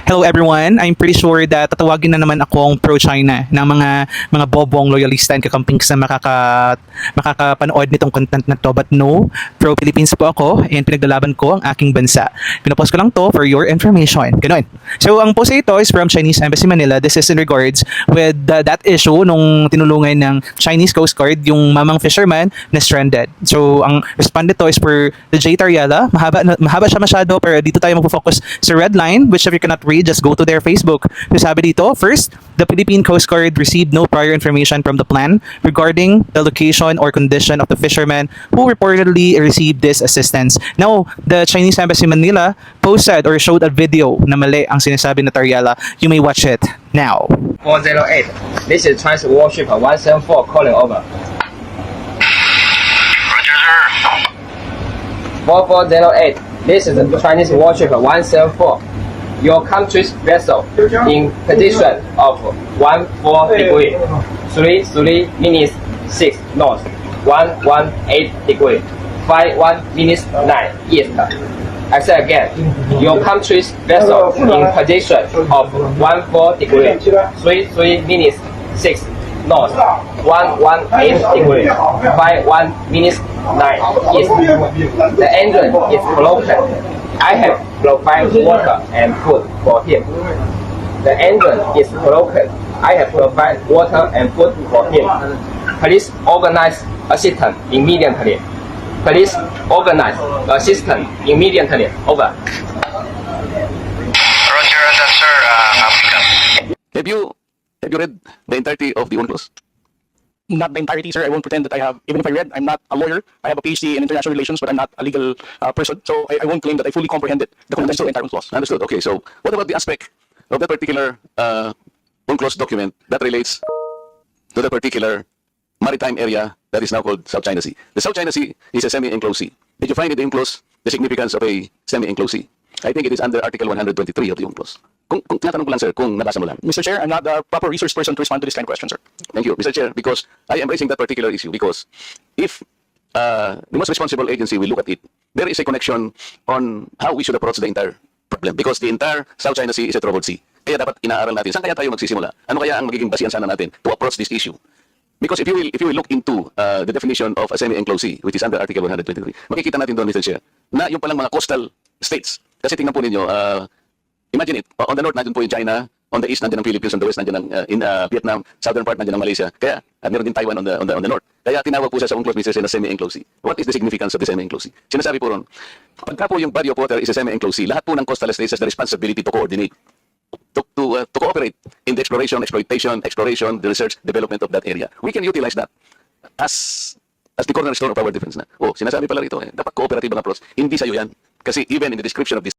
Hello everyone. I'm pretty sure that tatawagin na naman akong pro-China ng mga bobong loyalista and kakamping sa makakapanood nitong content na to. But no, pro-Philippines po ako and pinaglalaban ko ang aking bansa. Pinapost ko lang to for your information. Ganun. So ang post ito is from Chinese Embassy Manila. This is in regards with that issue nung tinulungan ng Chinese Coast Guard yung mamang fisherman na stranded. So ang respond nito is for the J. Tariela. Mahaba siya masyado pero dito tayo magpo-focus sa red line, which if you cannot read, just go to their Facebook. So sabi dito, first, the Philippine Coast Guard received no prior information from the plan regarding the location or condition of the fishermen who reportedly received this assistance. Now, the Chinese Embassy Manila posted or showed a video na mali ang sinasabi na Tariela. You may watch it now. 408. This is Chinese warship 174 calling over. Roger, sir. 4408. This is the Chinese warship 174. Your country's vessel in position of 14 degree, 33 minutes 6 north, 118 degree, 51 minutes 9 east. I say again, your country's vessel in position of 14 degree, 33 minutes 6 north, 118 degree, 51 minutes 9 east. The engine is broken. I have provided water and food for him. The engine is broken. I have provided water and food for him. Please organize assistance immediately. Please organize assistance immediately. Over. Roger that, sir. Applicant. Have you read the entirety of the UNCLOS? Not the entirety, sir. I won't pretend that I have. Even if I read, I'm not a lawyer. I have a PhD in international relations, but I'm not a legal person. So I won't claim that I fully comprehended the contents of the entire UNCLOS. Understood. Okay, so what about the aspect of that particular UNCLOS document that relates to the particular maritime area that is now called South China Sea? The South China Sea is a semi-enclosed sea. Did you find in the UNCLOS the significance of a semi-enclosed sea? I think it is under Article 123 of the UNCLOS. Kung tinatanong ko lang, sir, kung nabasa mo lang. Mr. Chair, I'm not the proper resource person to respond to this kind of question, sir. Thank you, Mr. Chair, because I am raising that particular issue because if the most responsible agency will look at it, there is a connection on how we should approach the entire problem because the entire South China Sea is a troubled sea. Kaya dapat inaaral natin, saan kaya tayo magsisimula? Ano kaya ang magiging basihan sana natin to approach this issue? Because if you will look into the definition of a semi-enclosed sea, which is under Article 123, makikita natin doon, Mr. Chair, na yung palang mga coastal states. Kasi tingnan po ninyo, imagine it, on the north nandiyan po yung China, on the east nandiyan ang Philippines, on the west nandiyan ang Vietnam, southern part nandiyan ang Malaysia. Kaya meron din Taiwan on the north. Kaya tinawag po siya sa UNCLOS, Mr. Chair, na semi-enclosed sea. What is the significance of the semi-enclosed sea? Sinasabi po ron, pagka po yung body of water is a semi-enclosed sea, lahat po ng coastal states has the responsibility to coordinate, to cooperate in the exploration, the research, development of that area. We can utilize that as the cornerstone of our defense na. Oh, sinasabi pala rito, dapat cooperative ang approach. Hindi sa'yo yan. Kasi even in the description of this